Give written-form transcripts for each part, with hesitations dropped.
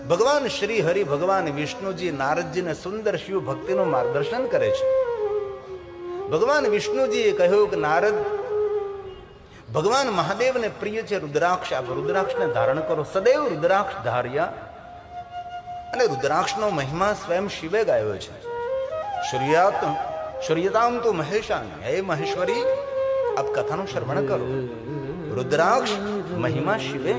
ભગવાન શ્રી હરિ ભગવાન વિષ્ણુજી નારદજીને સુંદર શિવ ભક્તિનું માર્ગદર્શન કરે છે. ભગવાન વિષ્ણુજીએ કહ્યું કે નારદ, ભગવાન મહાદેવને પ્રિય છે રુદ્રાક્ષ. આપ રુદ્રાક્ષને ધારણ કરો. સદૈવ રુદ્રાક્ષ ધાર્યા. અને રુદ્રાક્ષનો મહિમા સ્વયં શિવે ગાયો છે. શ્રુયતામ તો મહેશાન, હે મહેશ્વરી, આપ કથાનું શ્રવણ કરો. રુદ્રાક્ષ મહિમા શિવે.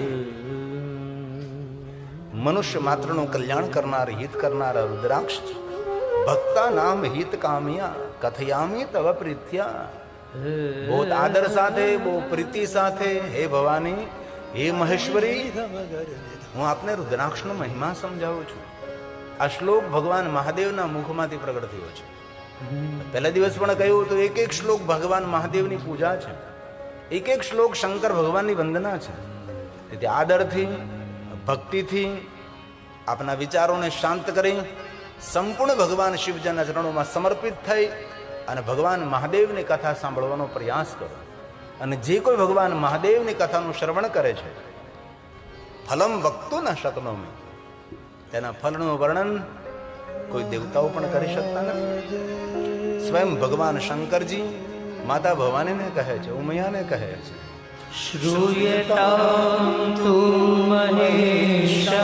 મનુષ્ય માત્રનું કલ્યાણ કરનાર, હિત કરનારા રુદ્રાક્ષ છે. ભક્તા નામ હિત કામિયા કથયામી તવ પ્રીત્યા. બહુ આદર સાથે, બહુ પ્રીતિ સાથે, હે ભવાની, હે મહેશ્વરી, હું આપને રુદ્રાક્ષનો મહિમા સમજાવું છું. આ શ્લોક ભગવાન મહાદેવના મુખમાંથી પ્રગટ થયો છે. પહેલા દિવસ પણ કહ્યું તો એક એક શ્લોક ભગવાન મહાદેવની પૂજા છે, એક એક શ્લોક શંકર ભગવાનની વંદના છે. તેથી આદરથી, ભક્તિથી આપના વિચારોને શાંત કરી સંપૂર્ણ ભગવાન શિવજીના ચરણોમાં સમર્પિત થઈ અને ભગવાન મહાદેવની કથા સાંભળવાનો પ્રયાસ કરો. અને જે કોઈ ભગવાન મહાદેવની કથાનું શ્રવણ કરે છે, ફલમ વક્તુ ન શકનોમી, તેના ફલનું વર્ણન કોઈ દેવતાઓ પણ કરી શકતા નથી. સ્વયં ભગવાન શંકરજી માતા ભવાનીને કહે છે, ઉમૈયાને કહે છે, શ્રૂયતામ તુ મહેશાને,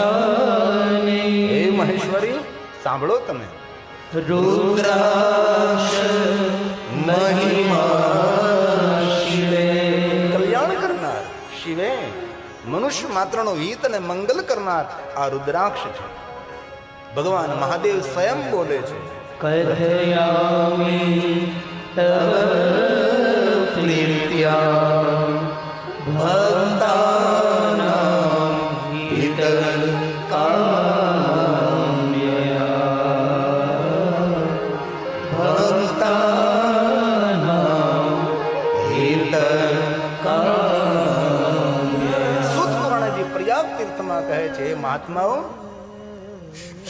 હે મહેશ્વરી, સાંભળો તમે. રુદ્રાક્ષ મહિમા શિવે, કલ્યાણ કરનાર શિવે, મનુષ્ય માત્રનો હિત અને મંગલ કરનાર આ રુદ્રાક્ષ છે. ભગવાન મહાદેવ સ્વયં બોલે છે, કથયામિ તવ પ્રીત્યા ભક્તાનાં હિતકામ્યા, ભક્તાનાં હિતકામ્યા. સુત પુરાણજી પ્રયાગ તીર્થમાં કહે છે, મહાત્માઓ,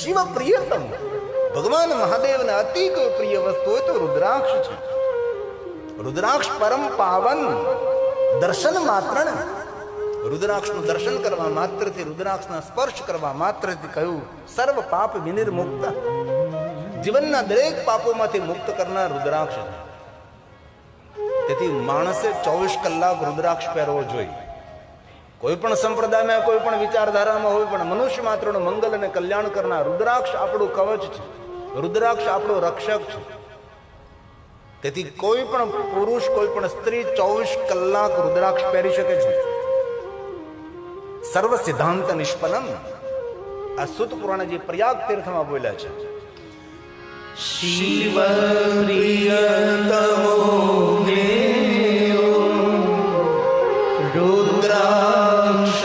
શિવ પ્રિયતમ, ભગવાન મહાદેવને અતિ કોઈ પ્રિય વસ્તુ હોય તો રુદ્રાક્ષ છે. રુદ્રાક્ષ પરમ પાવન, દર્શન માત્ર, રુદ્રાક્ષનું દર્શન કરવા માત્રથી, રુદ્રાક્ષના સ્પર્શ કરવા માત્રથી કહ્યું સર્વ પાપ વિનિર્મુક્ત, જીવનના દરેક પાપોમાંથી મુક્ત કરનાર રુદ્રાક્ષ છે. તેથી માણસે 24 કલાક રુદ્રાક્ષ પહેરવો જોઈએ. કોઈ પણ સંપ્રદાયમાં, કોઈ પણ વિચારધારામાં હોય, પણ મનુષ્ય માત્રનો મંગલ અને કલ્યાણ કરનાર રુદ્રાક્ષ આપણું કવચ છે, રુદ્રાક્ષ આપણો રક્ષક છે. તેથી કોઈ પણ પુરુષ, કોઈ પણ સ્ત્રી 24 કલાક રુદ્રાક્ષ પહેરી શકે છે. સર્વ સિદ્ધાંત નિષ્પન્ન, આ સુત પુરાણજી પ્રયાગ તીર્થમાં બોલ્યા છે. શિવ પ્રિયતમો મેરો રુદ્રાક્ષ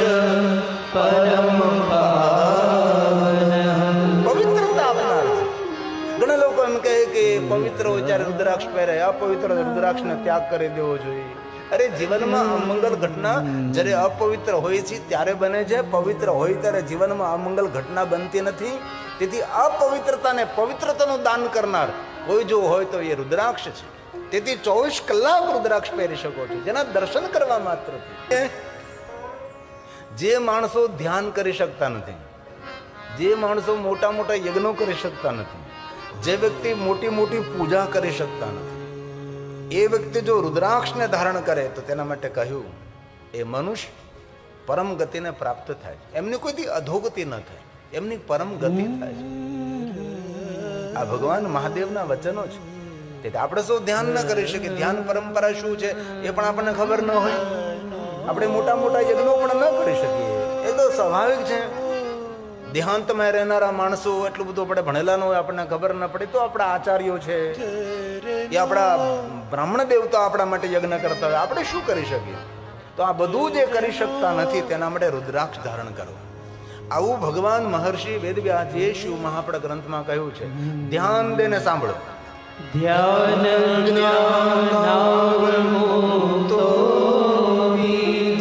પરમ પાવન, પવિત્રતા આપનાર છે. ઘણા લોકો એમ કહે કે પવિત્ર હોય ત્યારે રુદ્રાક્ષ પહેરે, અપવિત્ર રુદ્રાક્ષને ત્યાગ કરી દેવો જોઈએ. અરે, જીવનમાં અમંગલ ઘટના જ્યારે અપવિત્ર હોય છે ત્યારે બને છે, પવિત્ર હોય ત્યારે જીવનમાં અમંગલ ઘટના બનતી નથી. તેથી અપવિત્રતાને પવિત્રતાનું દાન કરનાર કોઈ જો હોય તો એ રુદ્રાક્ષ છે. તેથી 24 કલાક રુદ્રાક્ષ પહેરી શકો છો, જેના દર્શન કરવા માત્રથી. જે માણસો ધ્યાન કરી શકતા નથી, જે માણસો મોટા મોટા યજ્ઞો કરી શકતા નથી, જે વ્યક્તિ મોટી મોટી પૂજા કરી શકતા નથી, એ વ્યક્તિ જો રુદ્રાક્ષને ધારણ કરે તો તેના માટે કહ્યું એ મનુષ્ય પરમ ગતિને પ્રાપ્ત થાય. એમની કોઈથી અધોગતિ ન થાય, એમની પરમ ગતિ થાય છે. આ ભગવાન મહાદેવના વચનો છે. તેથી આપણે સૌ ધ્યાન ન કરી શકીએ. ધ્યાન પરંપરા શું છે એ પણ આપણને ખબર ન હોય. આપણે મોટા મોટા યજ્ઞો પણ ન કરી શકીએ, એ તો સ્વાભાવિક છે. દેહાંતમાં રહેનારા માણસો એટલું બધું આપણે ભણેલા ન હોય, આપણને ખબર ન પડે, તો આપણા આચાર્યો છે, એ આપણા બ્રાહ્મણ દેવતા આપણા માટે યજ્ઞ કરતા હોય, આપણે શું કરી શકીએ? તો આ બધું જે કરી શકતા નથી તેના માટે રુદ્રાક્ષ ધારણ કરવું. આવું ભગવાન મહર્ષિ વેદવ્યાસજીએ શિવ મહાપડ ગ્રંથમાં કહ્યું છે. ધ્યાન દેને સાંભળો. ધ્યાન જ્ઞાનાવમોતો,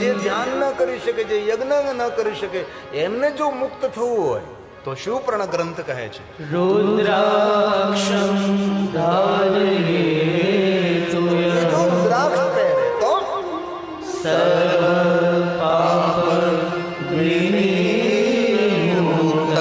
જે ધ્યાન ન કરી શકે, જે યજ્ઞ ન કરી શકે, એમને જો મુક્ત થવું હોય તો શિવપુરાણ ગ્રંથ કહે છે રુદ્રાક્ષમ ધારયેત, જો રુદ્રાક્ષ પહેરે તો સર્વ પાપ વિનિર્મુક્ત,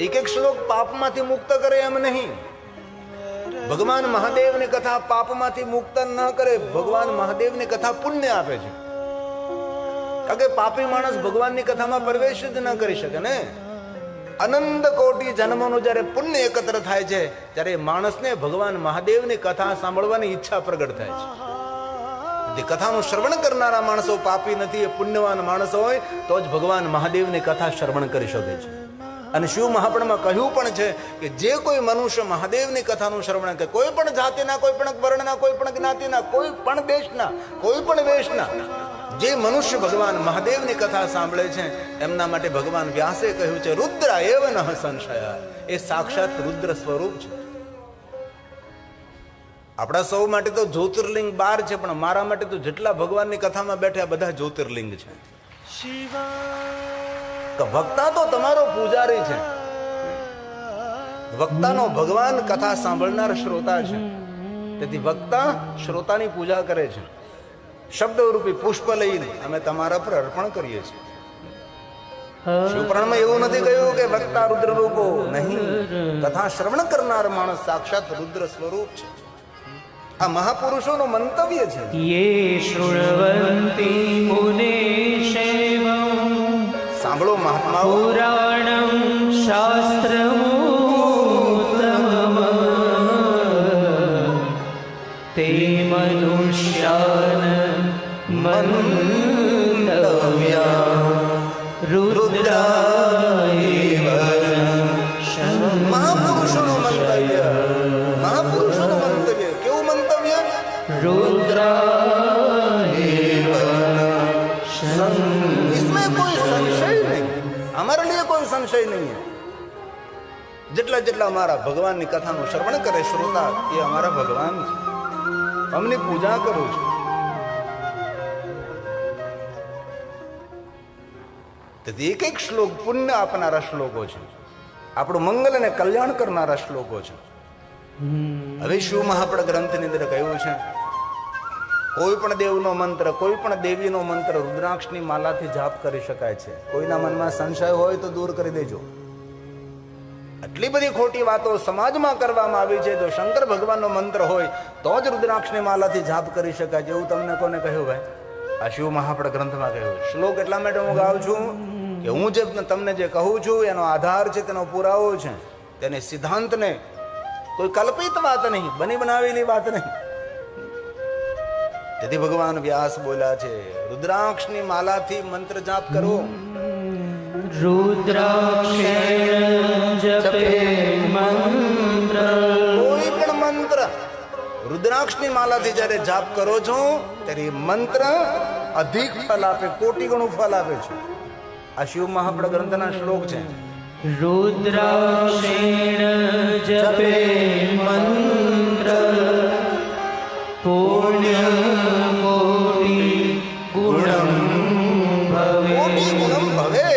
એક એક શ્લોક પાપમાંથી મુક્ત કરે એમ નહીં. ભગવાન મહાદેવની કથા પાપમાંથી મુક્ત ન કરે. ભગવાન મહાદેવની કથા પુણ્ય આપે છે. કારણ કે પાપી માણસ ભગવાનની કથામાં પ્રવેશ જ ન કરી શકે ને. અનંત કોટી જન્મોનું જ્યારે પુણ્ય એકત્ર થાય છે ત્યારે માણસને ભગવાન મહાદેવની કથા સાંભળવાની ઈચ્છા પ્રગટ થાય છે. તે કથાનું શ્રવણ કરનારા માણસો પાપી નથી, એ પુણ્યવાન માણસો હોય તો જ ભગવાન મહાદેવની કથા શ્રવણ કરી શકે છે. અને શિવ મહાપુરાણમાં કહ્યું પણ છે કે જે કોઈ મનુષ્ય મહાદેવની કથાનું શ્રવણ કરે, કોઈ પણ જાતિના, કોઈ પણ વર્ણના, કોઈ પણ જ્ઞાતિના, કોઈ પણ દેશના, કોઈ પણ વેશના જે મનુષ્ય ભગવાન મહાદેવની કથા સાંભળે છે એમના માટે ભગવાન વ્યાસે કહ્યું છે રુદ્ર એવ નઃ સંશય, એ સાક્ષાત રુદ્ર સ્વરૂપ છે. આપણા સૌ માટે તો જ્યોતિર્લિંગ 12 છે, પણ મારા માટે તો જેટલા ભગવાનની કથામાં બેઠા બધા જ્યોતિર્લિંગ છે. વક્તા તો તમારો પૂજારી છે. વક્તાનો ભગવાન કથા સાંભળનાર શ્રોતા છે. તેથી વક્તા શ્રોતાની પૂજા કરે છે. શબ્દ રૂપી પુષ્પ લઈને અમે તમારા પર અર્પણ કરીએ છીએ. શિવપુરાણમાં એવું નથી કહ્યું કે વક્તા રુદ્ર રૂપો નહીં. કથા શ્રવણ કરનાર માણસ સાક્ષાત રુદ્ર સ્વરૂપ છે. આ મહાપુરુષોનું મંતવ્ય છે. યે શૃણવંતિ મુનિશૈવં સાંભળો મહાત્માઓ, પુરાણં શાસ્ત્રમુત્તમં તે મનુષ્યાન મંતવ્યા રુદ્રાયેવ. મહાપુરુષોનું મંતવ્ય, મહાપુરુષોનું મંતવ્ય કેવું મંતવ્ય? रुद्रायेव इसमें कोई संशय नहीं, हमारे लिए कोई संशय नहीं है. જેટલા જેટલા અમારા ભગવાનની કથાનું શ્રવણ કરે શ્રોતા, એ અમારા ભગવાન છે. અમની પૂજા કરું છું. તેથી એક એક શ્લોક પુણ્ય આપનારા શ્લોકો છે, આપણું મંગલ અને કલ્યાણ કરનારા શ્લોકો છે. હવે શિવ મહાપુરાણ ગ્રંથની અંદર કહ્યું છે કોઈ પણ દેવનો મંત્ર, કોઈ પણ દેવીનો મંત્ર રુદ્રાક્ષની માલાથી જાપ કરી શકાય છે. કોઈના મનમાં સંશય હોય તો દૂર કરી દેજો. આટલી બધી ખોટી વાતો સમાજમાં કરવામાં આવી છે, તો શંકર ભગવાનનો મંત્ર હોય તો જ રુદ્રાક્ષની માલાથી જાપ કરી શકાય છે. એવું તમને કોને કહ્યું ભાઈ? આ શિવ મહાપુરાણ ગ્રંથમાં કહ્યું. શ્લોક એટલા માટે હું ગાઉં છું કે હું જે તમને જે કહું છું એનો આધાર છે, તેનો પુરાવો છે, તેને સિદ્ધાંતને કોઈ કલ્પિત વાત નહીં, બની બનાવેલી વાત નહીં. તેથી ભગવાન વ્યાસ બોલ્યા છે રુદ્રાક્ષની માલાથી મંત્ર જાપ કરો. रुद्राक्षेण जपे मंत्र, કોઈ પણ મંત્ર રુદ્રાક્ષની માલાથી જ્યારે જાપ કરો છો ત્યારે મંત્ર અધિક ફળ આપે, કોટી ગણું ફળ આપે છે. આ શિવ મહાપુરાણ ગ્રંથના શ્લોક છે. रुद्राक्षेण जपे मंत्र पुण्य कोटि गुणं भवे. કોટી ગુણમ ભવે.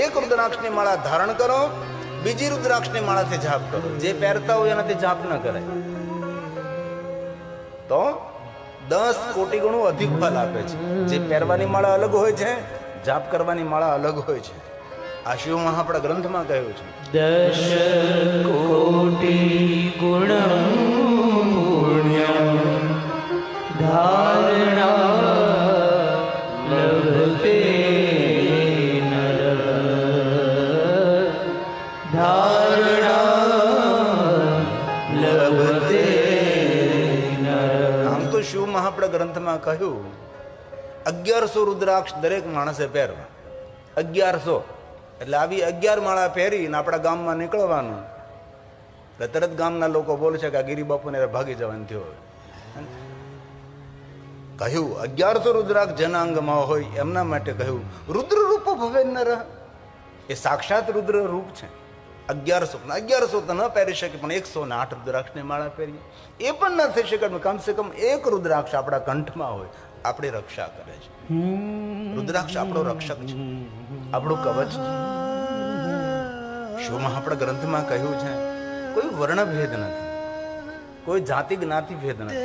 એક રુદ્રાક્ષની માળા ધારણ કરો, બીજી રુદ્રાક્ષની માળાથી જાપ કરો. જે પહેરતા હોય એનાથી જાપ ન કરાય તો 10 કોટી ગણું અધિક ફળ આપે છે. જે પહેરવાની માળા અલગ હોય છે, જાપ કરવાની માળા અલગ હોય છે. આ શિવ મહાપુરાણ ગ્રંથમાં કહ્યું છે. 10 कोटि गुणं पुण्यं धारणा लभते नर, धारणा लभते नर. આમ તો શિવ મહાપુરાણ ગ્રંથમાં કહ્યું 1100 રુદ્રાક્ષ દરેક માણસે પહેરવા. 1100 એટલે આવી 11 માળા પહેરીને આપણા ગામમાં નીકળવાનું. એટલે તરત ગામના લોકો બોલે છે કે આ ગિરી બાપુને ભાગી જવાનું થયું. કહ્યું 1100 રુદ્રાક્ષ જનાંગમાં હોય એમના માટે કહ્યું રુદ્ર રૂપ ભવે નર. એ સાક્ષાત રુદ્ર રૂપ છે. 1100 તો ન પહેરી શકે, પણ 108 રુદ્રાક્ષની માળા પહેરીએ એ પણ ન થઈ શકે. કમસે કમ એક રુદ્રાક્ષ આપણા કંઠમાં હોય, આપણી રક્ષા કરે છે. રુદ્રાક્ષ આપણો રક્ષક છે, આપણું કવચ છે. શિવ મહાપુરાણ ગ્રંથમાં કહ્યું છે કોઈ વર્ણભેદ નથી, કોઈ જાતિ જ્ઞાતિ ભેદ નથી.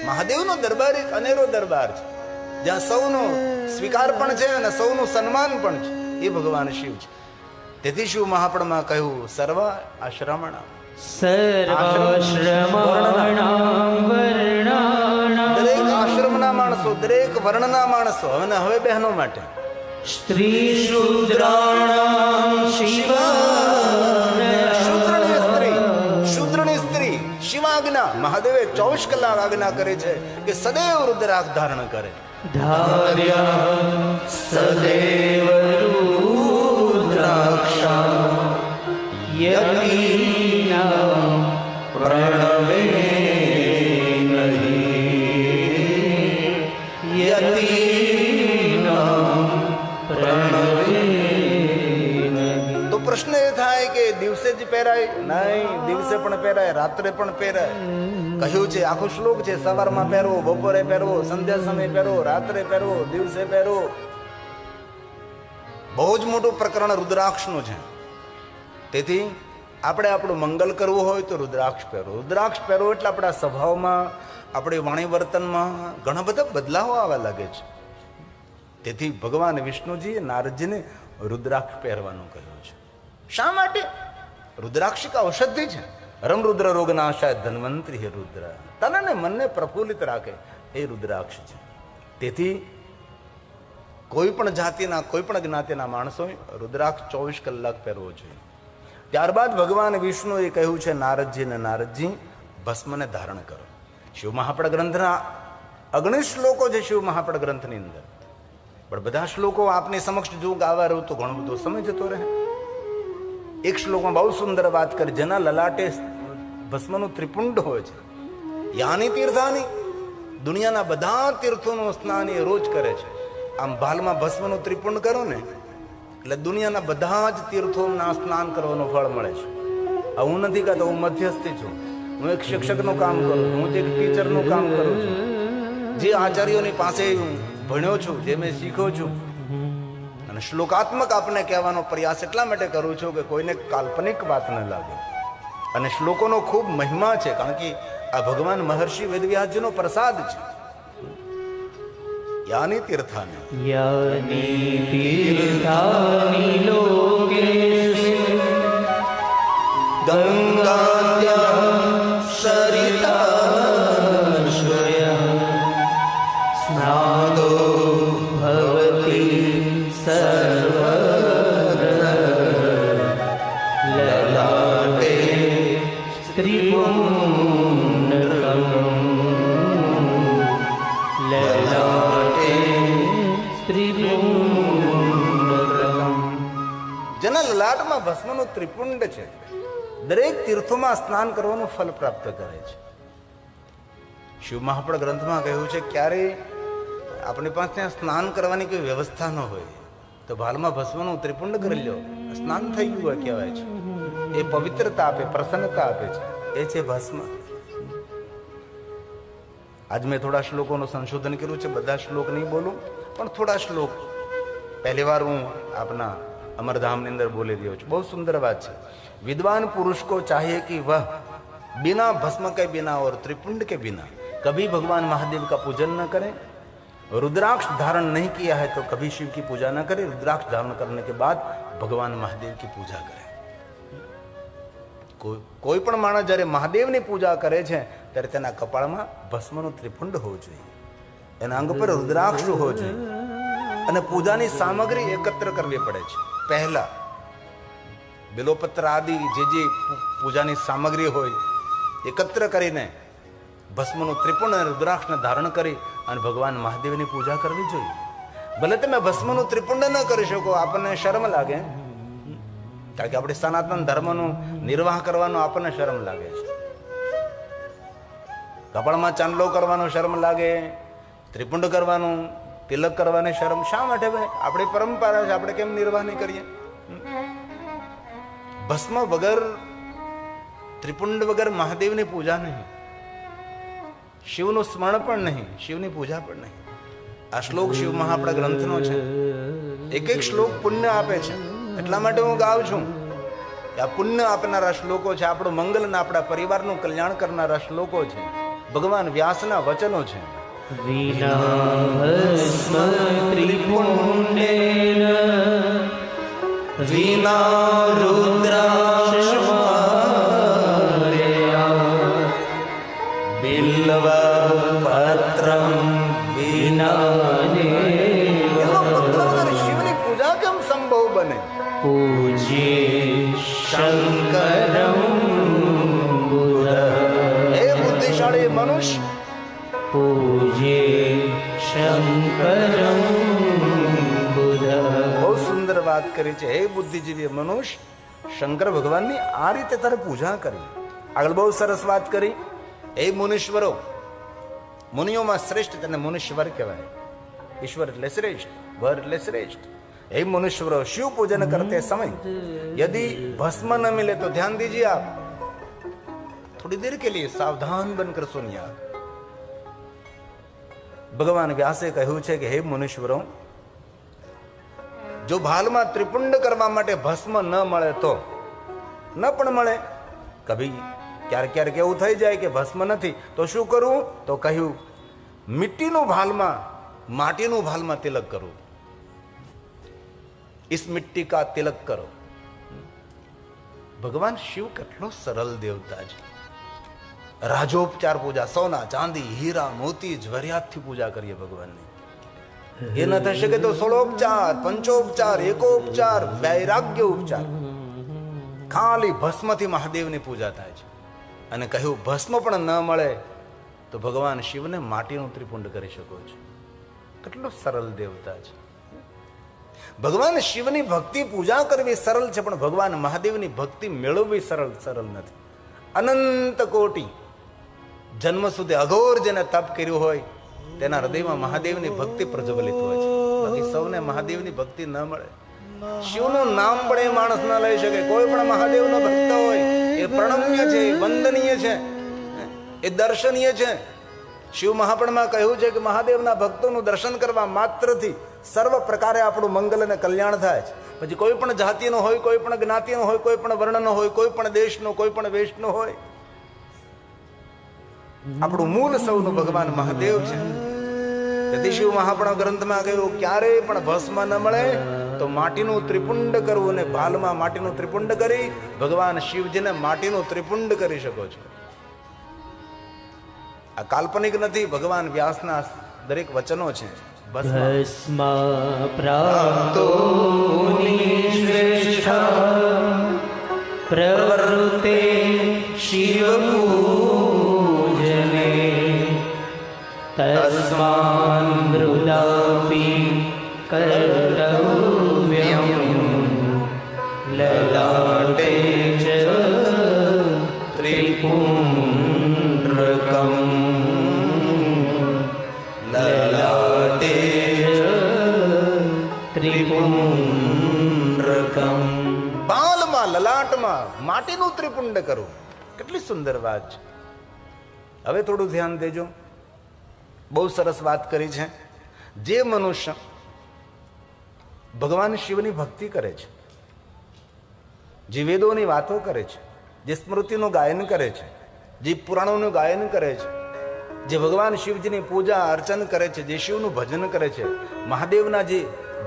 મહાદેવનો દરબાર એક અનેરો દરબાર છે, જ્યાં સૌનો સ્વીકાર પણ છે અને સૌનું સન્માન પણ છે. એ ભગવાન શિવ છે. તેથી શિવ મહાપણમાં કહ્યું સર્વ આશ્રમણા, સર્વાશ્રમાણાં વર્ણાનાં દરેક આશ્રમના માણસો, દરેક વર્ણના માણસો. હવે બહેનો માટે સ્ત્રી શૂદ્રાણાં શૂદ્રની સ્ત્રી શિવાજ્ઞા. મહાદેવે 24 કલાક આજ્ઞા કરે છે કે સદૈવ રુદ્રાક્ષ ધારણ કરે. ધાર્યા સદેવ રુદ્રાક્ષા યતીના પ્રણવે નહીં, યતીના પ્રણવે નહીં. તો પ્રશ્ન એ થાય કે દિવસે જ પહેરાય? નહીં, દિવસે પણ પહેરાય, રાત્રે પણ પહેરાય. કહ્યું છે, આખો શ્લોક છે, સવારમાં પહેરવો, બપોરે પહેરવો, સંધ્યા સમય પહેરવો, રાત્રે પહેરવો, દિવસે પહેરવો. બહુ જ મોટું પ્રકરણ રુદ્રાક્ષનું છે. તેથી આપણે આપણું મંગલ કરવું હોય તો રુદ્રાક્ષ પહેરો. રુદ્રાક્ષ પહેરો એટલે આપણા સ્વભાવમાં, આપણી વાણી વર્તનમાં ઘણા બધા બદલાવો આવવા લાગે છે. તેથી ભગવાન વિષ્ણુજીએ નારદજીને રુદ્રાક્ષ પહેરવાનું કહ્યું છે. શા માટે? રુદ્રાક્ષ એક ઔષધિ છે. રમ રુદ્ર રોગ નાશાય ધન્વંતરી હે રુદ્ર. તન અને મનને પ્રફુલ્લિત રાખે એ રુદ્રાક્ષ છે. તેથી કોઈ પણ જાતિના, કોઈ પણ જ્ઞાતિના માણસોએ રુદ્રાક્ષ 24 કલાક પહેરવો જોઈએ. ત્યારબાદ ભગવાન વિષ્ણુએ કહ્યું છે નારદજીને, નારદજી ભસ્મને ધારણ કરો. શિવ મહાપડ ગ્રંથના 19 શ્લોકો છે શિવ મહાપડ ગ્રંથની અંદર. પણ બધા શ્લોકો આપની સમક્ષ જો ગાવા રહું તો ઘણો બધો સમય જતો રહે. એક શ્લોકમાં બહુ સુંદર વાત કરી, જેના લલાટે ભસ્મનું ત્રિપુંડ હોય છે. યાની તીર્થાની, દુનિયાના બધા તીર્થોનું સ્નાન એ રોજ કરે છે. આમ ભાલમાં ભસ્મનું ત્રિપુંડ કરો ને એટલે દુનિયાના બધા જ તીર્થોના સ્નાન કરવાનું ફળ મળે છે. હું નથી કહેતો, હું મધ્યસ્થી છું. હું એક શિક્ષકનું કામ કરું છું, હું એક ટીચરનું કામ કરું છું. જે આચાર્યોની પાસે હું ભણ્યો છું, જે મેં શીખ્યો છું, અને શ્લોકાત્મક આપને કહેવાનો પ્રયાસ એટલા માટે કરું છું કે કોઈને કાલ્પનિક વાત ન લાગે. અને શ્લોકોનો ખૂબ મહિમા છે, કારણ કે આ ભગવાન મહર્ષિ વેદવ્યાસજીનો પ્રસાદ છે. યાની તીર્થાની, યાની તીર્થાની લોકેસ્મિન ગંગાદ્યા સરિતાશ્રયઃ સ્નાદો ભવતિ સર્વત્ર લલાટે સ્ત્રીપુંડકમ લલાટે સ્ત્રીપુંડકમ. જેના લલાટમાં ભસ્મનું ત્રિપુંડ છે, દરેક તીર્થોમાં સ્નાન કરવાનું ફલ પ્રાપ્ત કરે છે. શિવ મહાપડ ગ્રંથમાં કહ્યું છે, ક્યારે આપણી પાસે ત્યાં સ્નાન કરવાની કોઈ વ્યવસ્થા ન હોય તો ભાલમાં ભસ્મનું ત્રિપુંડ કરી લો, સ્નાન થઈ ગયું હોય કહેવાય છે. એ પવિત્રતા આપે, પ્રસન્નતા આપે છે, એ છે ભસ્મ. આજ મેં થોડા શ્લોકોનું સંશોધન કર્યું છે, બધા શ્લોક નહીં બોલું, પણ થોડા શ્લોક પહેલી વાર હું આપના અમરધામની અંદર બોલી રહ્યો છું. બહુ સુંદર વાત છે. विद्वान पुरुष को चाहिए कि वह बिना भस्म के बिना और त्रिपुंड के बिना कभी भगवान महादेव का पूजन न करे. रुद्राक्ष धारण नहीं किया है तो कभी शिव की पूजा न करे. रुद्राक्ष धारण करने के बाद भगवान महादेव की पूजा करे. કોઈ પણ માણસ જ્યારે મહાદેવની પૂજા કરે છે ત્યારે તેના કપાળમાં ભસ્મનું ત્રિપુંડ હોવું જોઈએ, એના અંગ પર રુદ્રાક્ષ હોવો જોઈએ, અને પૂજાની સામગ્રી એકત્ર કરવી પડે છે. પહેલા બિલોપત્ર આદિ જે પૂજાની સામગ્રી હોય એકત્ર કરીને ભસ્મનું ત્રિપુંડ અને રુદ્રાક્ષને ધારણ કરી અને ભગવાન મહાદેવની પૂજા કરવી જોઈએ. ભલે તમે ભસ્મનું ત્રિપુંડ ન કરી શકો, આપણને શરમ લાગે, કારણ કે આપણે સનાતન ધર્મનું નિર્વાહ કરવાનો આપણને શરમ લાગે છે. કપાળમાં ચાંદલો કરવાનો શરમ લાગે, ત્રિપુંડ કરવાનું, તિલક કરવાની શરમ શા માટે? ભાઈ આપણી પરંપરા છે, આપણે કેમ નિર્વાહ નહીં કરીએ? ભસ્મ વગર, ત્રિપુંડ વગર મહાદેવની પૂજા નહીં, શિવનું સ્મરણ પણ નહીં, શિવની પૂજા પણ નહીં. આ શ્લોક શિવ મહાપડા ગ્રંથનો છે. એક એક શ્લોક પુણ્ય આપે છે. એટલા માટે હું ગાઉં છું કે આ પુણ્ય આપનારા શ્લોકો છે, આપણું મંગલ અને આપણા પરિવારનું કલ્યાણ કરનારા શ્લોકો છે, ભગવાન વ્યાસના વચનો છે. વિના ભસ્મ ત્રિપુંડેન વિના રુદ્રાક્ષ માર્યા બિલ્વ પત્રમ વિના શિવની પૂજા કેમ સંભવ બને? પૂજ્યે શંકરમ બુધ હે બુદ્ધિશાળી મનુષ્ય, પૂજ્યે શંકરમ બુધ. બહુ સુંદર વાત કરી છે. હે બુદ્ધિજીવી મનુષ્ય, શંકર ભગવાનની આ રીતે તારે પૂજા કરી. આગળ બહુ સરસ વાત કરી. હે મુનીશ્વરો, મુનિઓમાં શ્રેષ્ઠ તેને મુનીશ્વર કહેવાય. ઈશ્વર એટલે શ્રેષ્ઠ, વર એટલે શ્રેષ્ઠ. હે मुनीश्वरों, शिव पूजन करते समय यदि भस्म न मिले तो ध्यान दीजिए आप, थोड़ी देर के लिए सावधान बनकर सुनिए आप. भगवान व्यासे કહ્યું છે કે હે મુનીશ્વરો, જો ભાલમાં ત્રિપુંડ કરવા માટે ભસ્મ ન મળે તો ન પણ મળે, કભી ક્યારેક ક્યારેક એવું થઈ જાય કે ભસ્મ નથી તો શું કરવું? તો કહ્યું મિટ્ટીનું ભાલમાં, માટીનું ભાલમાં તિલક કરવું. इस मिट्टी का तिलक करो. भगवान शिव કેટલો સરળ દેવતા છે. રાજોપચાર પૂજા, સોના ચાંદી હીરા મોતી જ્વરિયાતથી પૂજા કરીએ ભગવાનની. એ ન થઈ શકે તો સોળોપચાર, પંચોપચાર, એકોપચાર, વૈરાગ્ય ઉપચાર, ખાલી ભસ્મથી મહાદેવની પૂજા થાય છે. અને કહ્યું ભસ્મ પણ ન મળે તો ભગવાન શિવને માટીનું ત્રિપુંડ કરી શકો છો. કેટલો સરળ દેવતા છે. ભગવાન શિવની ભક્તિ પૂજા કરવી સરળ છે, પણ ભગવાન મહાદેવની ભક્તિ મેળવવી સરળ નથી. અનંત કોટી જન્મ સુધી અઘોર જેને તપ કર્યું હોય તેના હૃદયમાં મહાદેવની ભક્તિ પ્રજ્વલિત હોય છે. બાકી સૌને મહાદેવની ભક્તિ ન મળે. શિવનું નામ પણ એ માણસ ન લઈ શકે. કોઈ પણ મહાદેવનો ભક્ત હોય એ પ્રણમ્ય છે, વંદનીય છે, એ દર્શનીય છે. શિવ મહાપણમાં કહ્યું છે કે મહાદેવના ભક્તોનું દર્શન કરવા માત્રથી સર્વ પ્રકારે આપણું મંગલ અને કલ્યાણ થાય છે. પછી કોઈ પણ જાતિનો હોય, કોઈ પણ જ્ઞાતિનો હોય, કોઈ પણ વર્ણનો હોય, કોઈ પણ દેશનો, કોઈ પણ વેશનો હોય, આપણું મૂળ સૌનું ભગવાન મહાદેવ છે. તેથી શિવ મહાપણ ગ્રંથમાં કહ્યું ક્યારેય પણ ભસ્મ ન મળે તો માટીનું ત્રિપુંડ કરવું, અને ભાલમાં માટીનું ત્રિપુંડ કરી ભગવાન શિવજીને માટીનું ત્રિપુંડ કરી શકો છો. આ કાલ્પનિક નથી, ભગવાન વ્યાસના દરેક વચનો છે. ભસ્મ પ્રાપ્તો શ્રેષ્ઠ પ્રવૃત્તે શિવ પૂજને તસ્માન મૃદાપી કર્તવ્યમ લલાટે ચ ત્રિપુંડ્રકમ લલાટે ત્રિપુંડ્રકમ. બાલમાં, લલાટમાં માટીનું ત્રિપુંડ કરવું, કેટલી સુંદર વાત છે. હવે થોડું ધ્યાન દેજો. બહુ સરસ વાત કરી છે. જે મનુષ્ય ભગવાન શિવની ભક્તિ કરે છે, જે વેદોની વાતો કરે છે, જે સ્મૃતિનું ગાયન કરે છે, જે પુરાણોનું ગાયન કરે છે, જે ભગવાન શિવજીની પૂજા અર્ચન કરે છે, જે શિવનું ભજન કરે છે, મહાદેવના જે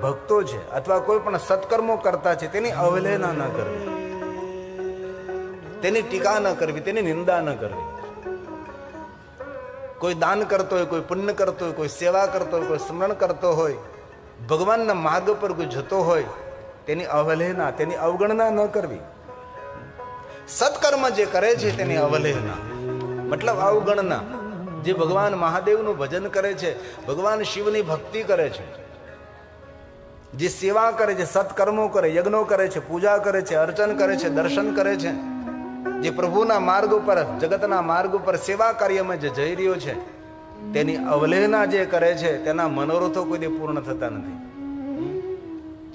ભક્તો છે અથવા કોઈ પણ સત્કર્મો કરતા છે, તેની અવહેલના ન કરવી, તેની ટીકા ન કરવી, તેની નિંદા ન કરવી. કોઈ દાન કરતો હોય, કોઈ પુણ્ય કરતો હોય, કોઈ સેવા કરતો હોય, કોઈ સ્મરણ કરતો હોય, ભગવાનના માર્ગ પર કોઈ જતો હોય, તેની અવહેલના, તેની અવગણના ન કરવી. સત્કર્મ જે કરે છે તેની અવહેલના મતલબ અવગણના. જે ભગવાન મહાદેવનું ભજન કરે છે, ભગવાન શિવની ભક્તિ કરે છે, જે સેવા કરે છે, સત્કર્મો કરે, યજ્ઞો કરે છે, પૂજા કરે છે, અર્ચન કરે છે, દર્શન કરે છે, જે પ્રભુના માર્ગ ઉપર, જગતના માર્ગ ઉપર સેવા કાર્યમાં જે જઈ રહ્યો છે, તેની અવહેલના જે કરે છે તેના મનોરથો કોઈ પૂર્ણ થતા નથી.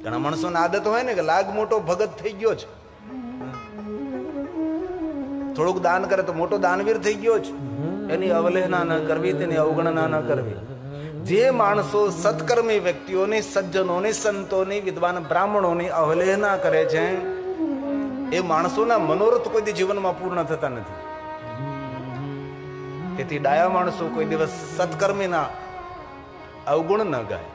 ઘણા માણસોની આદત હોય ને કે લાગ મોટો ભગત થઈ ગયો છે, થોડુંક દાન કરે તો મોટો દાનવીર થઈ ગયો છે. એની અવહેલના ન કરવી, તેની અવગણના ન કરવી. જે માણસો સત્કર્મી વ્યક્તિઓની, સજ્જનોની, સંતોની, વિદ્વાન બ્રાહ્મણોની અવહેલના કરે છે, એ માણસોના મનોરથ કોઈ જીવનમાં પૂર્ણ થતા નથી. તેથી ડાયા માણસો કોઈ દિવસ સત્કર્મીના અવગુણ ન ગાય.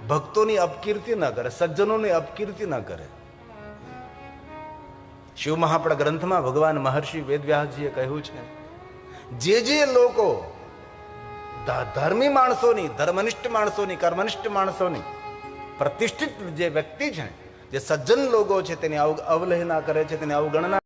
ભક્તોની અપકીર્તિ ન કરે, સજ્જનોની અપકીર્તિ ન કરે. શિવ મહાપડા ગ્રંથમાં ભગવાન મહર્ષિ વેદવ્યાસજીએ કહ્યું છે, જે લોકો ધર્મી માણસોની, ધર્મનિષ્ઠ માણસોની, કર્મનિષ્ઠ માણસોની, પ્રતિષ્ઠિત જે વ્યક્તિ છે, જે સજ્જન લોકો છે, તેની અવહેલના કરે છે, તેની અવગણના